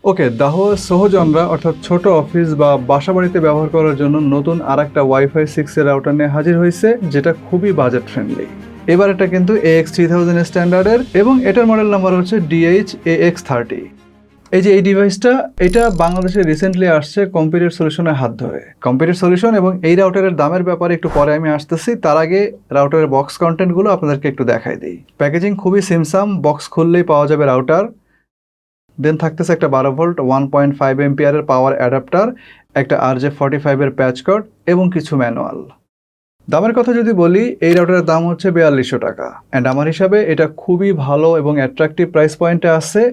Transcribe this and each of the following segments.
ওকে, দাহোয়া সোহজনরা অর্থাৎ ছোট অফিস বা বাসাবাড়িতে ব্যবহার করার জন্য নতুন আরেকটা ওয়াইফাই 6 এর রাউটার নিয়ে হাজির হয়েছে, যেটা খুবই বাজেট ফ্রেন্ডলি। এবার এটা কিন্তু AX3000 স্ট্যান্ডার্ডের এবং এটার মডেল নাম্বার হচ্ছে DH-AX30। এই যে এই ডিভাইসটা, এটা বাংলাদেশে রিসেন্টলি আসছে কম্পিউটার সলিউশনের হাত ধরে। কম্পিউটার সলিউশন এবং এই রাউটারের দামের ব্যাপারে একটু পরে আমি আসতেছি, তার আগে রাউটারের বক্স কন্টেন্টগুলো আপনাদেরকে একটু দেখাই দিই। প্যাকেজিং খুবই সিমসাম, বক্স খুললেই পাওয়া যাবে রাউটার। দেন থাকতেছে একটা 12 ভোল্ট 1.5 এম্পিয়ারের পাওয়ার অ্যাডাপ্টার, একটা RJ45 এর প্যাচ কর্ড এবং কিছু ম্যানুয়াল। দামের কথা যদি বলি, এই রাউটারের দাম হচ্ছে 4200 টাকা। অ্যান্ড আমার হিসাবে এটা খুবই ভালো এবং অ্যাট্রাকটিভ প্রাইস পয়েন্টে আছে।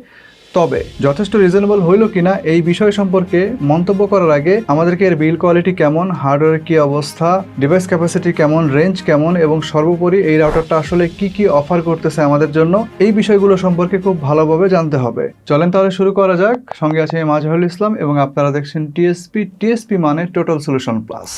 তবে যথেষ্ট রিজনেবল হইল কিনা এই বিষয় সম্পর্কে মন্তব্য করার আগে আমাদেরকে এর বিল কোয়ালিটি কেমন, হার্ডওয়্যার কি অবস্থা, ডিভাইস ক্যাপাসিটি কেমন, রেঞ্জ কেমন এবং সর্বোপরি এই রাউটারটা আসলে কি কি অফার করতেছে আমাদের জন্য, এই বিষয়গুলো সম্পর্কে খুব ভালোভাবে জানতে হবে। চলেন তাহলে শুরু করা যাক। সঙ্গে আছে মাজহারুল ইসলাম এবং আপনারা দেখছেন টিএসপি মানে টোটাল সলিউশন প্লাস।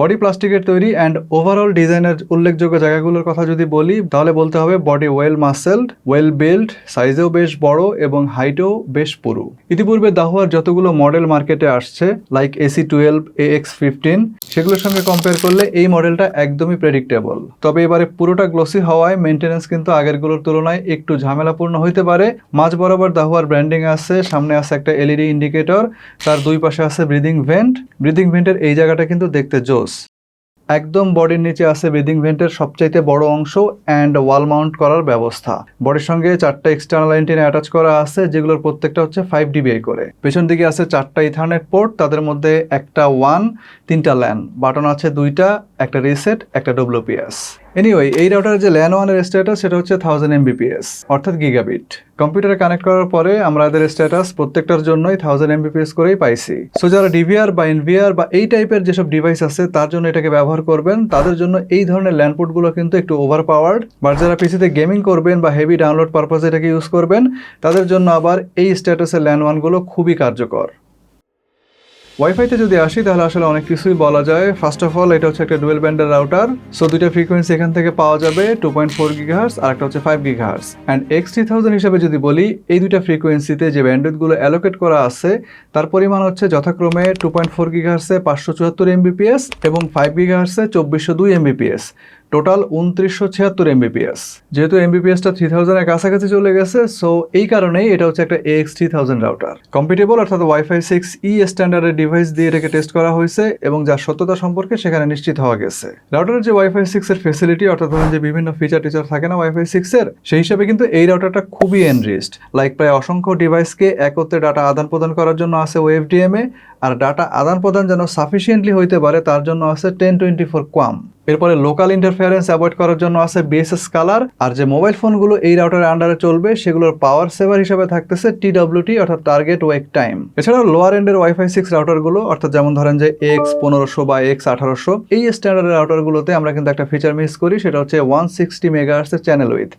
বডি প্লাস্টিকের তৈরি অ্যান্ড ওভারঅল ডিজাইনের উল্লেখযোগ্য জায়গাগুলোর কথা যদি বলি, তাহলে বলতে হবে বডি ওয়েল মাসেলড, ওয়েল বিল্ড, সাইজেও বেশ বড় এবং হাইটেও বেশ পুরু। ইতিপূর্বে দাহুয়ার যতগুলো মডেল মার্কেটে আসছে লাইক AC12, AX15, সেগুলোর সঙ্গে কম্পেয়ার করলে এই মডেলটা একদমই প্রেডিক্টেবল। তবে এবারে পুরোটা গ্লসি হওয়ায় মেনটেন্যান্স কিন্তু আগেরগুলোর তুলনায় একটু ঝামেলাপূর্ণ হইতে পারে। মাঝ বরাবর দাহুয়ার ব্র্যান্ডিং আছে, সামনে আছে একটা LED ইন্ডিকেটর, তার দুই পাশে আছে ব্রিদিং ভেন্ট। ব্রিদিং ভেন্টের এই জায়গাটা কিন্তু দেখতে জোস। একদম বডির নিচে আছে ব্রিদিং ভেন্টের সবচাইতে বড় অংশ অ্যান্ড ওয়াল মাউন্ট করার ব্যবস্থা। বডির সঙ্গে 4টা এক্সটার্নাল অ্যান্টেনা অ্যাটাচ করা আছে, যেগুলোর প্রত্যেকটা হচ্ছে 5 dBi করে। পেছন দিকে আছে 4টা ইথারনেট পোর্ট, তাদের মধ্যে একটা 3টা ল্যান বাটন আছে 2টা, একটা রিসেট, একটা WPS। এনিওয়ে, এই রাউটারের যে ল্যান 1 এর স্ট্যাটাস সেটা হচ্ছে 1000 Mbps অর্থাৎ গিগাবিট। কম্পিউটারে কানেক্ট করার পরে আমরা এদের স্ট্যাটাস প্রত্যেকটার জন্যই 1000 Mbps করেই পাইছি। সো যারা DVR বা NVR বা এই টাইপের যেসব ডিভাইস আছে তার জন্য এটাকে ব্যবহার করবেন, তাদের জন্য এই ধরনের ল্যান পোর্টগুলো কিন্তু একটু ওভার পাওয়ার্ড। বাট যারা পিসিতে গেমিং করবেন বা হেভি ডাউনলোড পারপাসে এটাকে ইউজ করবেন, তাদের জন্য আবার এই স্ট্যাটাসের ল্যান 1গুলো খুবই কার্যকর। ওয়াইফাইতে যদি আসি তাহলে আসলে অনেক কিছুই বলা যায়। ফার্স্ট অফ অল, এটা হচ্ছে একটা ডুয়েল ব্যান্ডের রাউটার। সো দুইটা ফ্রিকোয়েন্সি এখান থেকে পাওয়া যাবে, 2.4 GHz আর একটা হচ্ছে 5 GHz। অ্যান্ড X3000 হিসেবে যদি বলি, এই দুইটা ফ্রিকোয়েন্সিতে যে ব্যান্ডউইথগুলো অ্যালোকেট করা আছে তার পরিমাণ হচ্ছে যথাক্রমে 2.4 GHz এ 574 Mbps এবং 5 GHz এ 2402 Mbps, টোটাল 2976 Mbps। যেহেতু Mbps-টা 3000 এর কাছাকাছি চলে গেছে, সো এই কারণেই এটা হচ্ছে একটা AX3000 রাউটার। কম্পিটেবল অর্থাৎ ওয়াইফাই 6E স্ট্যান্ডার্ডের ডিভাইস দিয়ে এটাকে টেস্ট করা হয়েছে এবং যার সত্যতা সম্পর্কে সেখানে নিশ্চিত হওয়া গেছে। রাউটারের যে ওয়াইফাই 6 এর ফেসিলিটি, অর্থাৎ ধরেন যে বিভিন্ন ফিচার থাকে না ওয়াইফাই 6 এর, সেই হিসাবে কিন্তু এই রাউটারটা খুবই এনরিচড। লাইক প্রায় অসংখ্য ডিভাইসকে একত্রে ডাটা আদান প্রদান করার জন্য আছে OFDMA, আর ডাটা আদান প্রদান যেন সাফিসিয়েন্টলি হইতে পারে তার জন্য আছে 1024 QAM। এরপরে লোকাল ইন্টারফারেন্স অ্যাভয়েড করার জন্য আছে BSS কালার। আর যে মোবাইল ফোনগুলো এই রাউটারের আন্ডারে চলবে সেগুলোর পাওয়ার সেভার হিসেবে থাকতেছে TWT অর্থাৎ টার্গেট ওয়েক টাইম। এছাড়াও লোয়ার এন্ডের ওয়াইফাই 6 রাউটারগুলো, অর্থাৎ যেমন ধরেন যে AX1500 বা AX1800, এই স্ট্যান্ডার্ডের রাউটারগুলোতে আমরা কিন্তু একটা ফিচার মিস করি, সেটা হচ্ছে 160 MHz এর চ্যানেল উইথ।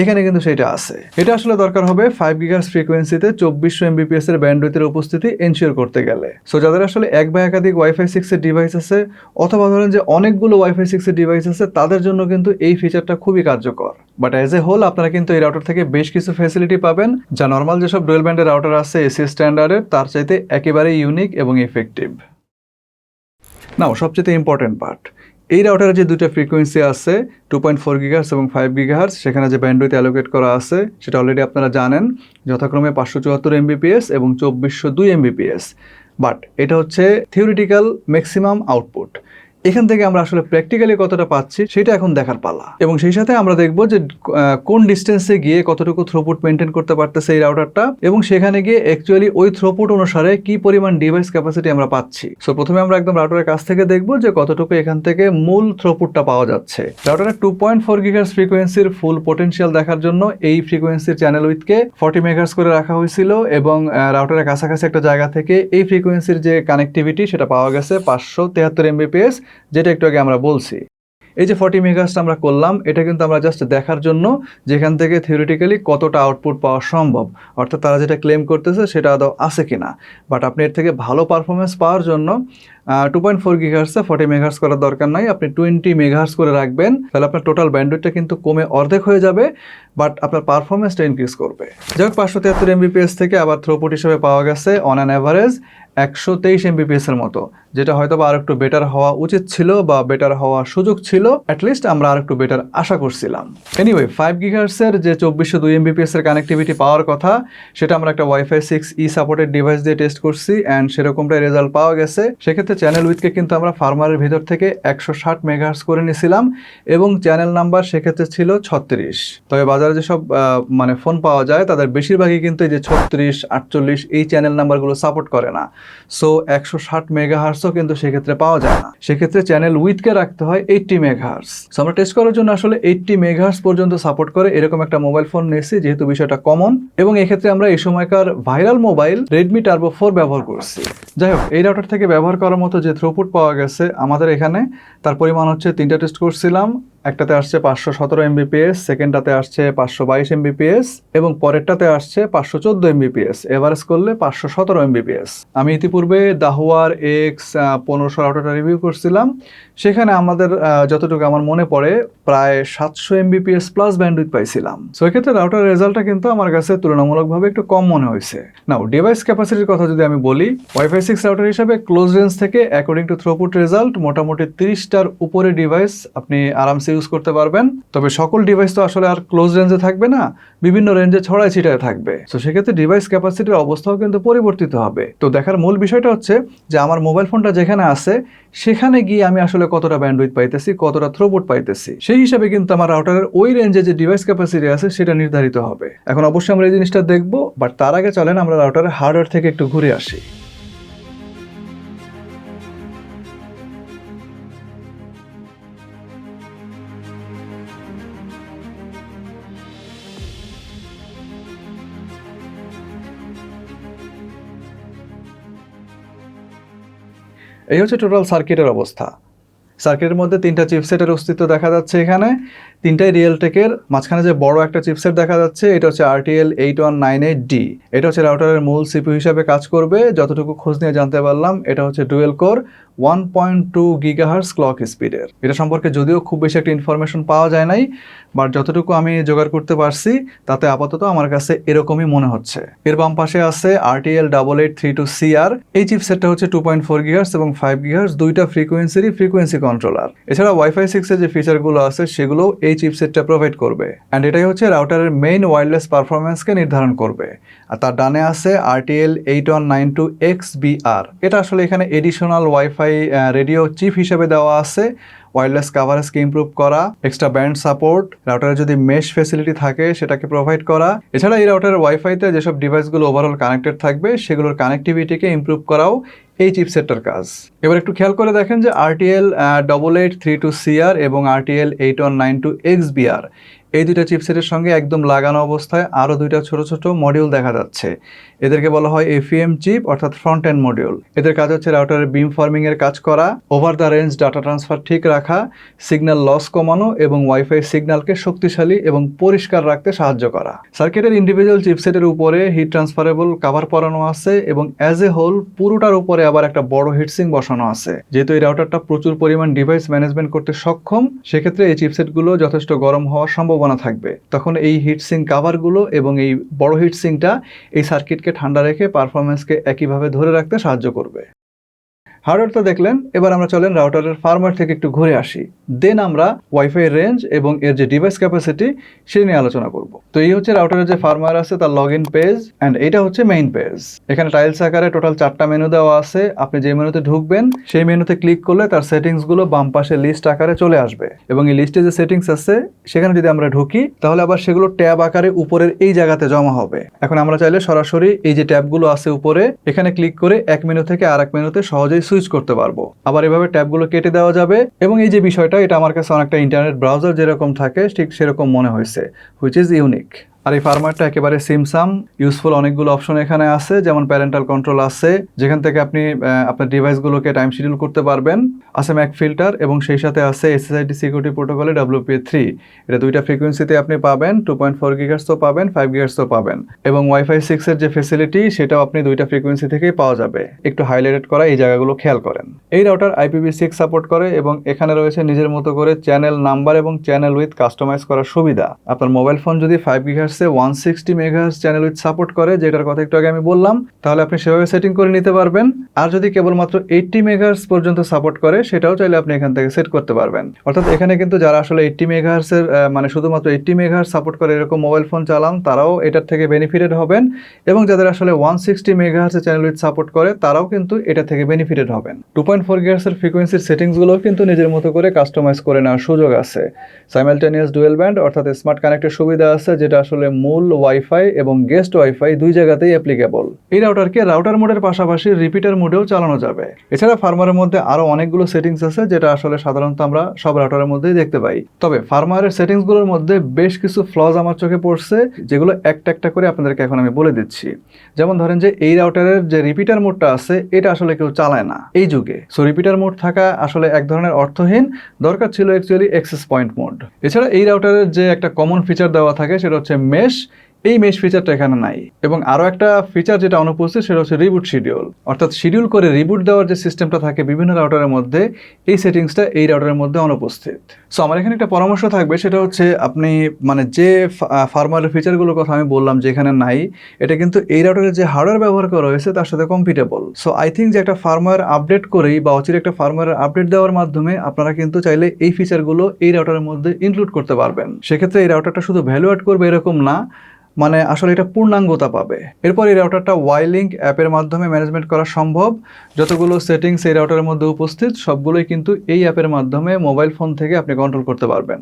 এখানে কিন্তু সেটা আছে। এটা আসলে দরকার হবে 5 GHz ফ্রিকোয়েন্সিতে 2400 Mbps এর ব্যান্ডউইথের উপস্থিতি এনশিওর করতে গেলে। সো যাদের আসলে এক বা একাধিক ওয়াইফাই 6 এর ডিভাইস আছে অথবা ধরেন যে অনেকগুলো ওয়াইফাই 6 এর ডিভাইস আছে, তাদের জন্য কিন্তু এই ফিচারটা খুবই কার্যকর। বাট অ্যাজ এ হোল আপনারা কিন্তু এই রাউটার থেকে বেশ কিছু ফ্যাসিলিটি পাবেন, যা নর্মাল যেসব ডুয়েল ব্যান্ডের রাউটার আছে এসি স্ট্যান্ডার্ডের তার চাইতে একেবারেই ইউনিক এবং ইফেক্টিভ। নাও সবচেয়ে ইম্পর্টেন্ট পার্ট, এই রাউটারে যে দুটো ফ্রিকোয়েন্সি আছে 2.4 GHz এবং 5 GHz, সেখানে যে ব্যান্ডউইথ অ্যালোকেট করা আছে সেটা অলরেডি আপনারা জানেন, যথাক্রমে 574 Mbps এবং 2402 Mbps। বাট এটা হচ্ছে থিওরিটিক্যাল ম্যাক্সিমাম আউটপুট। এখান থেকে আমরা আসলে প্র্যাকটিক্যালি কতটা পাচ্ছি সেটা এখন দেখার পালা, এবং সেই সাথে আমরা দেখব যে কোন ডিস্টেন্সে গিয়ে কতটুকু থ্রুপুট মেনটেন করতে পারতেছে এই রাউটারটা, এবং সেখানে গিয়ে অ্যাকচুয়ালি ওই থ্রুপুট অনুসারে কি পরিমাণ ডিভাইস ক্যাপাসিটি আমরা পাচ্ছি। সো প্রথমে আমরা একদম রাউটারের কাছ থেকে দেখব যে কতটুকু এখান থেকে মূল থ্রুপুটটা পাওয়া যাচ্ছে। রাউটারের 2.4 GHz ফ্রিকোয়েন্সির ফুল পোটেনশিয়াল দেখার জন্য এই ফ্রিকোয়েন্সির চ্যানেল উইথকে 40 MHz করে রাখা হয়েছিল, এবং রাউটারের কাছাকাছি একটা জায়গা থেকে এই ফ্রিকোয়েন্সির যে কানেক্টিভিটি সেটা পাওয়া গেছে 573 Mbps, যেটা একটু আগে আমরা বলছি। এই যে 40 মেগাহার্টজ আমরা করলাম, এটা কিন্তু আমরা জাস্ট দেখার জন্য যেখান থেকে থিওরিটিক্যালি কতটা আউটপুট পাওয়া সম্ভব, অর্থাৎ তারা যেটা ক্লেম করতেছে সেটা আদৌ আছে কিনা। বাট আপনি এর থেকে ভালো পারফরমেন্স পাওয়ার জন্য 2.4 গিগাহার্টসে 40 মেগাহার্টজ করার দরকার নাই, আপনি 20 মেগাহার্টজ করে রাখবেন, তাহলে আপনার টোটাল ব্যান্ডউইথটা কিন্তু কমে অর্ধেক হয়ে যাবে, বাট আপনার পারফরমেন্সটা ইনক্রিজ করবে। যাই হোক, 573 এমবিপিএস থেকে আবার থ্রুপুট হিসেবে পাওয়া গেছে অন অ্যান অ্যাভারেজ 123 এমবিপিএস এর মতো, যেটা হয়তো বা আর একটু বেটার হওয়া উচিত ছিল বা বেটার হওয়ার সুযোগ ছিল, অ্যাটলিস্ট আমরা আর একটু বেটার আশা করছিলাম। এনিওয়ে, 5 গিগাহার্টসের যে 2402 এমবিপিএস এর কানেক্টিভিটি পাওয়ার কথা, সেটা আমরা একটা ওয়াইফাই 6E সাপোর্টেড ডিভাইস দিয়ে টেস্ট করছি অ্যান্ড সেরকমটাই রেজাল্ট পাওয়া গেছে। সেক্ষেত্রে চ্যানেল উইথকে কিন্তু আমরা ফার্মারের ভিতর থেকে 160 মেগাহার্টজ করে নিয়েছিলাম এবং চ্যানেল নাম্বার সেক্ষেত্রে ছিল 36। তবে বাজারে যেসব মানে ফোন পাওয়া যায় তাদের বেশিরভাগই কিন্তু এই যে 36, 48 এই চ্যানেল নাম্বারগুলো সাপোর্ট করে না। সো 160 মেগাহার্টজও কিন্তু সেক্ষেত্রে পাওয়া যায় না, সেক্ষেত্রে চ্যানেল উইথকে রাখতে হয় 80 মেগাহার্টজ। সো আমরা টেস্ট করার জন্য আসলে 80 মেগাহার্টজ পর্যন্ত সাপোর্ট করে এরকম একটা মোবাইল ফোন নিয়েছি, যেহেতু বিষয়টা কমন, এবং এক্ষেত্রে আমরা এই সময়কার ভাইরাল মোবাইল Redmi Turbo 4 ব্যবহার করছি। যাই হোক, এই রাউটার থেকে ব্যবহার করার মতো যে থ্রুপুট পাওয়া গেছে আমাদের এখানে, তার পরিমাণ হচ্ছে 3টা টেস্ট করছিলাম। একটাতে আসছে 517 এমবিপিএস, সেকেন্ডটাতে আসছে 522 এমবিপিএস এবং পরেরটাতে আসছে 514 এমবিপিএস। এভারেজ করলে 517 এমবিপিএস। আমি ইতিপূর্বে দাহুয়ার X1500 রাউটারটা রিভিউ করছিলাম, সেখানে আমাদের যতটুকু আমার মনে পড়ে প্রায় 700 এমবিপিএস প্লাস ব্যান্ডউইথ পাইছিলাম। সো এক্ষেত্রে রাউটার রেজাল্টটা কিন্তু আমার কাছে তুলনামূলকভাবে একটু কম মনে হয়েছে। নাও ডিভাইস ক্যাপাসিটির কথা যদি আমি বলি, ওয়াইফাই 6 রাউটার হিসাবে ক্লোজ রেঞ্জ থেকে অ্যাকর্ডিং টু থ্রুপুট রেজাল্ট মোটামুটি 30টার উপরে ডিভাইস আপনি আরামসে ইউজ করতে পারবেন। তবে সকল ডিভাইস তো আসলে আর ক্লোজ রেঞ্জে থাকবে না, বিভিন্ন রেঞ্জে ছড়ায় ছিটায় থাকবে। তো সেক্ষেত্রে ডিভাইস ক্যাপাসিটির অবস্থাও কিন্তু পরিবর্তিত হবে। তো দেখার মূল বিষয়টা হচ্ছে যে আমার মোবাইল ফোনটা যেখানে আছে সেখানে গিয়ে আমি আসলে কতটা ব্যান্ডউইথ পাইতেছি, কতটা থ্রুপুট পাইতেছি, সেই হিসাবে কিন্তু আমার রাউটারের ওই রেঞ্জে যে ডিভাইস ক্যাপাসিটি আছে সেটা নির্ধারিত হবে। এখন অবশ্যই আমরা এই জিনিসটা দেখবো, বাট তার আগে চলেন আমরা রাউটারের হার্ডওয়্যার থেকে একটু ঘুরে আসি। এই হচ্ছে টোটাল সার্কিটের অবস্থা। সার্কিটের মধ্যে 3টা চিপসেটের অস্তিত্ব দেখা যাচ্ছে এখানে, 3টাই রিয়েলটেকের। মাঝখানে যে বড় একটা চিপসেট দেখা যাচ্ছে এটা হচ্ছে RTL 8198D। এটা হচ্ছে রাউটারের মূল সিপিইউ হিসাবে কাজ করবে। যতটুকু খোঁজ নিয়ে জানতে পারলাম এটা হচ্ছে ডুয়েল কোর 1.2 গিগাহার্টজ ক্লক স্পিডের। এটা সম্পর্কে যদিও খুব বেশি একটা ইনফরমেশন পাওয়া যায় নাই, বাট যতটুকু আমি জোগাড় করতে পারছি তাতে আপাতত আমার কাছে এরকমই মনে হচ্ছে। এর বাম পাশে আছে RTL 8832CR। এই চিপসেটটা হচ্ছে 2.4 গিগাহার্টজ এবং 5 গিগাহার্টজ, দুইটা ফ্রিকোয়েন্সিরই ফ্রিকোয়েন্সি কন্ট্রোলার। এছাড়া ওয়াইফাই 6 এর যে ফিচারগুলো আছে সেগুলো এই চিপসেটটা প্রোভাইড করবে, অ্যান্ড এটাই হচ্ছে রাউটারের মেইন ওয়্যারলেস পারফরমেন্সকে নির্ধারণ করবে। আর তার ডানে আছে RTL 8192XBR। এটা আসলে এখানে এডিশনাল ওয়াইফাই রেডিও চিপ হিসেবে দেওয়া আছে, ওয়্যারলেস কাভারেজকে ইমপ্রুভ করা, এক্সট্রা ব্যান্ড সাপোর্ট, রাউটারে যদি মেশ ফ্যাসিলিটি থাকে সেটাকে প্রোভাইড করা। এছাড়া এই রাউটারের ওয়াইফাইতে যেসব ডিভাইসগুলো ওভারঅল কানেক্টেড থাকবে সেগুলোর কানেক্টিভিটিকে ইমপ্রুভ করাও এই চিপসেটটার কাজ। এবার একটু খেয়াল করে দেখেন যে RTL 8832CR এবং RTL 8192XBR এই দুইটা চিপসেটের সঙ্গে একদম লাগানো অবস্থায় আরও দুইটা ছোট ছোট মডিউল দেখা যাচ্ছে। এদেরকে বলা হয় FEM চিপ অর্থাৎ ফ্রন্ট এন্ড মডিউল। এদের কাজ হচ্ছে রাউটারের বিম ফর্মিং এর কাজ করা, over the range data transfer ঠিক রাখা, সিগন্যাল লস কমানো এবং ওয়াইফাই সিগন্যালকে শক্তিশালী এবং পরিষ্কার রাখতে সাহায্য করা। সার্কিটের ইন্ডিভিজুয়াল চিপসেটের উপরে হিট ট্রান্সফারেবল কাভার পরানো আছে এবং অ্যাজ এ হোল পুরোটার উপরে আবার একটা বড় হিটসিং বসানো আছে। যেহেতু এই রাউটারটা প্রচুর পরিমাণ ডিভাইস ম্যানেজমেন্ট করতে সক্ষম, সেক্ষেত্রে এই চিপসেটগুলো যথেষ্ট গরম হওয়ার সম্ভাবনা থাকবে। তখন এই হিটসিং কাভারগুলো এবং এই বড় হিটসিংটা এই সার্কিটকে ঠান্ডা রেখে পারফরমেন্সকে একইভাবে ধরে রাখতে সাহায্য করবে। হার্ডওয়্যার তো দেখলেন, এবার আমরা চলেন রাউটারের ফার্মওয়্যার থেকে একটু ঘুরে আসি, দেন আমরা ওয়াইফাই রেঞ্জ এবং এর যে ডিভাইস ক্যাপাসিটি সে নিয়ে আলোচনা করব। তো এই হচ্ছে রাউটারের যে ফার্মওয়্যার আছে তার লগ ইন পেজ, অ্যান্ড এটা হচ্ছে মেইন পেজ। এখানে টাইলস আকারে টোটাল 4টা মেনু দেওয়া আছে। আপনি যে মেনুতে ঢুকবেন সেই মেনুতে ক্লিক করলে তার সেটিংসগুলো বাম পাশে লিস্ট আকারে চলে আসবে, এবং এই লিস্টে যে সেটিংস আছে সেখানে যদি আমরা ঢুকি তাহলে আবার সেগুলো ট্যাব আকারে উপরের এই জায়গাতে জমা হবে। এখন আমরা চাইলে সরাসরি এই যে ট্যাবগুলো আছে উপরে এখানে ক্লিক করে এক মেনু থেকে আরেক মেনুতে সহজেই সুইচ করতে পারবো। আবার এভাবে ট্যাবগুলো কেটে দেওয়া যাবে, এবং এই যে বিষয়টা এটা আমার কাছে অনেকটা ইন্টারনেট ব্রাউজার যেরকম থাকে ঠিক সেরকম মনে হয়েছে, হুইচ ইজ ইউনিক। আর এই ফার্মারটা একেবারে সিমসাম, ইউজফুল অনেকগুলো অপশন এখানে আছে, যেমন প্যারেন্টাল কন্ট্রোল আছে, যেখান থেকে আপনি আপনার ডিভাইসগুলোকে টাইম শিডিউল করতে পারবেন, আছে ম্যাক ফিল্টার, এবং সেই সাথে আছে SSID সিকিউরিটি প্রোটোকলে WPA3। এটা দুইটা ফ্রিকোয়েন্সিতে আপনি পাবেন, 2.4 GHz পাবেন, 5 GHz পাবেন, এবং ওয়াইফাই 6 এর যে ফেসিলিটি সেটাও আপনি দুইটা ফ্রিকোয়েন্সি থেকেই পাওয়া যাবে। একটু হাইলাইটেড করা এই জায়গাগুলো খেয়াল করেন। এই রাউটার IPv6 সাপোর্ট করে, এবং এখানে রয়েছে নিজের মতো করে চ্যানেল নাম্বার এবং চ্যানেল উইথ কাস্টমাইজ করার সুবিধা। আপনার মোবাইল ফোন যদি 5 GHz A 160 MHz channel with support করে, যেটার কথা একটু আগে আমি বললাম, তাহলে আপনি সেভাবে সেটিং করে নিতে পারবেন। আর যদি কেবলমাত্র 80 MHz পর্যন্ত সাপোর্ট করে, সেটাও চাইলে আপনি এখান থেকে সেট করতে পারবেন। অর্থাৎ এখানে কিন্তু যারা আসলে 80 MHz এর মানে শুধুমাত্র 80 MHz সাপোর্ট করে এরকম মোবাইল ফোন চালান, তারাও এটার থেকে বেনিফিটেড হবেন, এবং যাদের আসলে 160 MHz এর চ্যানেল উইথ সাপোর্ট করে, তারাও কিন্তু এটা থেকে বেনিফিটেড হবেন। 2.4 GHz এর ফ্রিকোয়েন্সির সেটিংসগুলো কিন্তু নিজের মতো করে কাস্টমাইজ করে নেওয়ার সুযোগ আছে। সাইমালটেনিয়াস ডুয়েল ব্যান্ড অর্থাৎ স্মার্ট কানেক্টের সুবিধা আছে, যেটা আসলে মূল ওয়াইফাই এবং গেস্ট ওয়াইফাই দুই জায়গাতেই অ্যাপ্লিকেবল। এই রাউটারকে রাউটার মোডের পাশাপাশি রিপিটার মোডেও চালানো যাবে। এছাড়া ফার্মারের মধ্যে আরো অনেকগুলো সেটিংস আছে, যেটা আসলে সাধারণত আমরা সব রাউটারের মধ্যেই দেখতে পাই। তবে ফার্মারের সেটিংসগুলোর মধ্যে বেশ কিছু ফ্লজ আমার চোখে পড়ছে, যেগুলো একটা একটা করে আপনাদেরকে এখন আমি বলে দিচ্ছি। যেমন ধরেন যে এই রাউটারের যে রিপিটার মোডটা আছে, এটা আসলে কেউ চালায় না এই যুগে। সো রিপিটার মোড থাকা আসলে এক ধরনের অর্থহীন, দরকার ছিল অ্যাকচুয়ালি অ্যাক্সেস পয়েন্ট মোড। এছাড়া এই রাউটারের যে একটা কমন ফিচার দেওয়া থাকে, সেটা হচ্ছে মেশ। এই মেশ ফিচারটা এখানে নাই, এবং আরো একটা ফিচার যেটা অনুপস্থিত, সেটা হচ্ছে রিবুট শিডিউল। অর্থাৎ শিডিউল করে রিবুট দেওয়ার যে সিস্টেমটা থাকে বিভিন্ন রাউটারের মধ্যে, এই সেটিংসটা এই রাউটারের মধ্যে অনুপস্থিত। সো আমার এখানে একটা পরামর্শ থাকবে, সেটা হচ্ছে আপনি মানে যে ফার্মারের ফিচারগুলোর কথা আমি বললাম যে এখানে নাই, এটা কিন্তু এই রাউটারের যে হার্ডওয়্যার ব্যবহার করা হয়েছে তার সাথে কম্পিটেবল। সো আই থিঙ্ক যে একটা ফার্মওয়্যার আপডেট করেই বা অচিরে একটা ফার্মওয়্যার আপডেট দেওয়ার মাধ্যমে আপনারা কিন্তু চাইলে এই ফিচারগুলো এই রাউটারের মধ্যে ইনক্লুড করতে পারবেন। সেক্ষেত্রে এই রাউটারটা শুধু ভ্যালু অ্যাড করবে এরকম না, মানে আসলে এটা পূর্ণাঙ্গতা পাবে। এরপর এই রাউটারটা ওয়াইলিঙ্ক অ্যাপের মাধ্যমে ম্যানেজমেন্ট করা সম্ভব। যতগুলো সেটিংস এই রাউটারের মধ্যে উপস্থিত, সবগুলোই কিন্তু এই অ্যাপের মাধ্যমে মোবাইল ফোন থেকে আপনি কন্ট্রোল করতে পারবেন।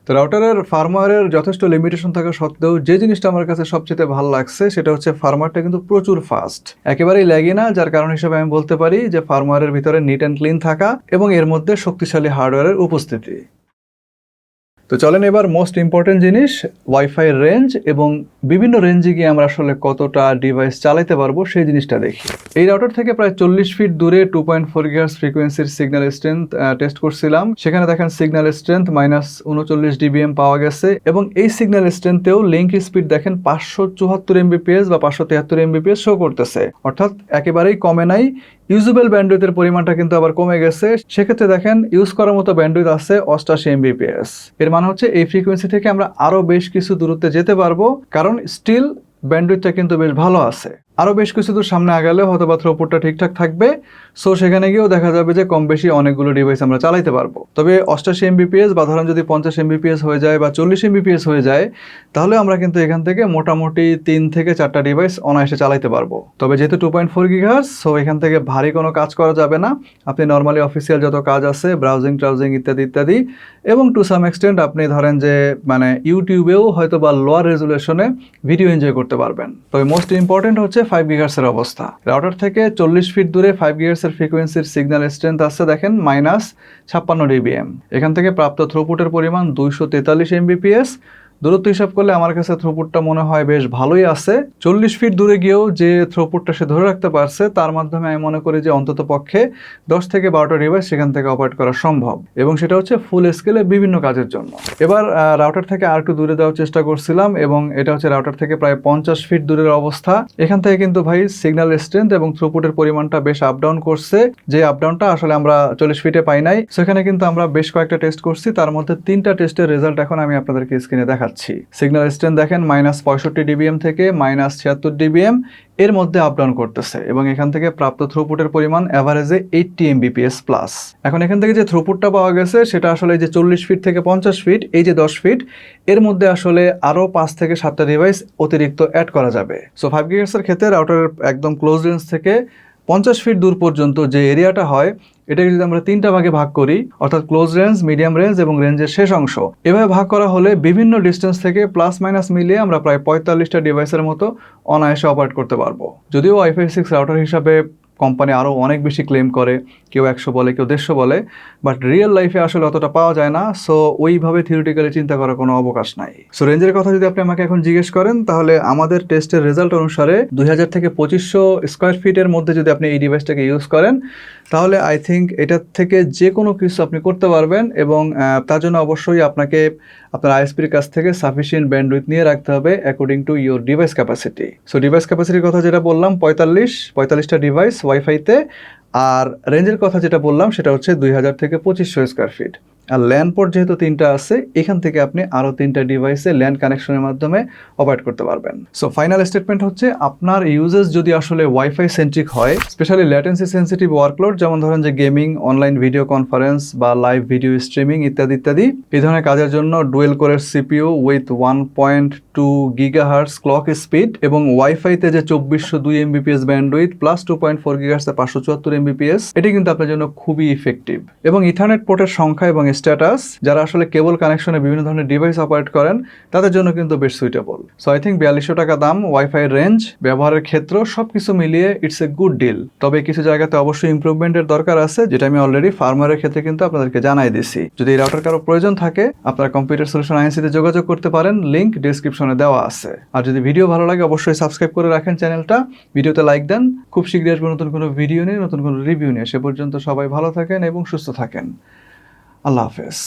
তো রাউটারের ফার্মওয়্যারের যথেষ্ট লিমিটেশন থাকা সত্ত্বেও যে জিনিসটা আমার কাছে সবচেয়ে ভালো লাগছে, সেটা হচ্ছে ফার্মওয়্যারটা কিন্তু প্রচুর ফাস্ট, একেবারেই ল্যাগি না। যার কারণ হিসেবে আমি বলতে পারি যে ফার্মওয়্যারের ভিতরে নিট অ্যান্ড ক্লিন থাকা এবং এর মধ্যে শক্তিশালী হার্ডওয়্যারের উপস্থিতি। তো চলেন এবার মোস্ট ইম্পর্টেন্ট জিনিস, ওয়াইফাই রেঞ্জ এবং বিভিন্ন রেঞ্জে গিয়ে আমরা আসলে কতটা ডিভাইস চালাতে পারবো সেই জিনিসটা দেখি। এই রাউটার থেকে প্রায় 40 ফিট দূরে 2.4 GHz ফ্রিকোয়েন্সির সিগন্যাল স্ট্রেংথ টেস্ট করছিলাম। সেখানে দেখেন সিগন্যাল স্ট্রেংথ -39 dBm পাওয়া গেছে, এবং এই সিগন্যাল স্ট্রেংথেও লিঙ্ক স্পিড দেখেন 574 Mbps বা 573 Mbps শো করতেছে, অর্থাৎ একেবারেই কমে নাই। ইউজেবল ব্যান্ডউইথের পরিমাণটা কিন্তু আবার কমে গেছে। সেক্ষেত্রে দেখেন ইউজ করার মতো ব্যান্ডউইথ আছে 88 Mbps। এর মানে হচ্ছে এই ফ্রিকোয়েন্সি থেকে আমরা আরো বেশ কিছু দূরত্বে যেতে পারবো, কারণ স্টিল ব্যান্ডউইথটা কিন্তু বেশ ভালো আছে। আরো বেশ কিছু দূর সামনে আগালে হয়তো বা থ্রুপুটটা ঠিকঠাক থাকবে। সো সেখানে গিয়েও দেখা যাবে যে কম বেশি অনেকগুলো ডিভাইস আমরা চালাইতে পারবো। তবে 88 Mbps বা ধরেন যদি 50 Mbps হয়ে যায় বা 40 Mbps হয়ে যায়, তাহলে আমরা কিন্তু এখান থেকে মোটামুটি 3 থেকে 4টা ডিভাইস অনায়াসে চালাইতে পারবো। তবে যেহেতু 2.4 GHz, সো এখান থেকে ভারী কোনো কাজ করা যাবে না। আপনি নর্মালি অফিসিয়াল যত কাজ আছে, ব্রাউজিং ট্রাউজিং ইত্যাদি ইত্যাদি, এবং টু সাম এক্সটেন্ট আপনি ধরেন যে মানে ইউটিউবেও হয়তো বা লোয়ার রেজুলেশনে ভিডিও এনজয় করতে পারবেন। তবে মোস্ট ইম্পর্টেন্ট হচ্ছে 5 GHz এর অবস্থা। রাউটার থেকে 40 ফিট দূরে 5 GHz এর ফ্রিকোয়েন্সির সিগন্যাল স্ট্রেংথ আছে দেখেন -56 dBm। এখান থেকে প্রাপ্ত থ্রুপুটের পরিমাণ 243 Mbps। দূরত্ব হিসাব করলে আমার কাছে থ্রুপুটটা মনে হয় বেশ ভালোই আছে। 40 ফিট দূরে গিয়েও যে থ্রুপুটটা সে ধরে রাখতে পারছে, তার মাধ্যমে আমি মনে করি যে অন্তত পক্ষে 10 থেকে 12টা ডিভাইস সেখান থেকে অপারেট করা সম্ভব, এবং সেটা হচ্ছে ফুল স্কেলে বিভিন্ন কাজের জন্য। এবার রাউটার থেকে আর একটু দূরে দেওয়ার চেষ্টা করছিলাম, এবং এটা হচ্ছে রাউটার থেকে প্রায় 50 ফিট দূরের অবস্থা। এখান থেকে কিন্তু ভাই সিগন্যাল স্ট্রেংথ এবং থ্রুপুটের পরিমাণটা বেশ আপ ডাউন করছে। যে আপ ডাউনটা আসলে আমরা 40 ফিটে পাই নাই। সেখানে কিন্তু আমরা বেশ কয়েকটা টেস্ট করছি, তার মধ্যে 3টা টেস্টের রেজাল্ট এখন আমি আপনাদেরকে স্ক্রিনে দেখাচ্ছি। সিগন্যাল স্ট্রেংথ দেখেন -65 dBm থেকে -76 dBm এর মধ্যে আপ ডাউন করতেছে, এবং এখান থেকে প্রাপ্ত থ্রুপুটের পরিমাণ এভারেজে 80 Mbps প্লাস। এখন এখান থেকে যে থ্রুপুটটা পাওয়া গেছে, সেটা আসলে যে 40 ফিট থেকে 50 ফিট, এই যে 10 ফিট, এর মধ্যে আসলে আরো 5 থেকে 7টা ডিভাইস অতিরিক্ত অ্যাড করা যাবে। সো 5 GHz এর ক্ষেত্রে রাউটারের একদম ক্লোজ রেঞ্জ থেকে 50 ফিট দূর পর্যন্ত যে এরিয়াটা হয়, এটাকে যদি আমরা 3টা ভাগে ভাগ করি, অর্থাৎ ক্লোজ রেঞ্জ, মিডিয়াম রেঞ্জ এবং রেঞ্জের শেষ অংশ, এভাবে ভাগ করা হলে বিভিন্ন ডিস্টেন্স থেকে প্লাস মাইনাস মিলিয়ে আমরা প্রায় 45টা ডিভাইসের মতো অনায়াসে অপারেট করতে পারবো। যদিও ওয়াইফাই 6 রাউটার হিসাবে কোম্পানি আরও অনেক বেশি ক্লেম করে, কেউ 100 বলে, কেউ 150 বলে, বাট রিয়েল লাইফে আসলে অতটা পাওয়া যায় না। সো ওইভাবে থিওরিটিক্যালি চিন্তা করার কোনো অবকাশ নাই। সো রেঞ্জের কথা যদি আপনি আমাকে এখন জিজ্ঞেস করেন, তাহলে আমাদের টেস্টের রেজাল্ট অনুসারে 2000 থেকে 2500 স্কোয়ার ফিটের মধ্যে যদি আপনি এই ডিভাইসটাকে ইউজ করেন, তাহলে আই থিঙ্ক এটার থেকে যে কোনো কিছু আপনি করতে পারবেন। এবং তার জন্য অবশ্যই আপনাকে আপনার আইএসপির কাছ থেকে সাফিসিয়েন্ট ব্যান্ডউইথ নিয়ে রাখতে হবে according to your device capacity. So device ক্যাপাসিটির কথা যেটা বললাম 45টা ডিভাইস ওয়াইফাইতে, আর রেঞ্জের কথা যেটা বললাম সেটা হচ্ছে 2000 থেকে 2500 স্কোয়ার ফিট। আর ল্যান পোর্ট যেহেতু 3টা আছে, এখান থেকে আপনি আরও 3টা ডিভাইসে ল্যান কানেকশনের মাধ্যমে অপারেট করতে পারবেন। সো ফাইনাল স্টেটমেন্ট হচ্ছে, আপনার ইউজেস যদি আসলে ওয়াইফাই সেন্ট্রিক হয়, স্পেশালি ল্যাটেন্সি সেন্সিটিভ ওয়ার্কলোড, যেমন ধরেন যে গেমিং, অনলাইন ভিডিও কনফারেন্স বা লাইভ ভিডিও স্ট্রিমিং ইত্যাদি ইত্যাদি, এই ধরনের কাজের জন্য ডুয়েল কোরের CPU with 1.2 gigahertz clock speed এবং ওয়াইফাইতে যে 2402 এমবিপিএস ব্যান্ডউইথ প্লাস 2.4 গিগাহার্টজে 574 এমবিপিএস, এটি কিন্তু আপনার জন্য খুবই ইফেক্টিভ। এবং ইথারনেট পোর্টের সংখ্যা এবং স্ট্যাটাস, যারা আসলে কেবল কানেকশনে বিভিন্ন ধরনের ডিভাইস অপারেট করেন, তাদের জন্য কিন্তু বেশ সুইটেবল। সো আই থিঙ্ক 4200 টাকা দাম, ওয়াইফাই রেঞ্জ, ব্যবহারের ক্ষেত্র সবকিছু মিলিয়ে ইটস এ গুড ডিল। তবে কিছু জায়গাতে অবশ্যই ইমপ্রুভমেন্টের দরকার আছে, যেটা আমি অলরেডি ফার্মওয়্যারের ক্ষেত্রে কিন্তু আপনাদেরকে জানাই দিছি। যদি এই রাউটার কারো প্রয়োজন থাকে, আপনারা কম্পিউটার সলিউশন আইএনসিতে যোগাযোগ করতে পারেন, লিংক ডেসক্রিপশনে দেওয়া আছে। আর যদি ভিডিও ভালো লাগে অবশ্যই সাবস্ক্রাইব করে রাখেন চ্যানেলটা, ভিডিওতে লাইক দেন। খুব শীঘ্রই আসবো নতুন কোনো ভিডিও নিয়ে, নতুন কোনো রিভিউ নিয়ে। সে পর্যন্ত সবাই ভালো থাকেন এবং সুস্থ থাকেন। আল্লাহ হাফেজ।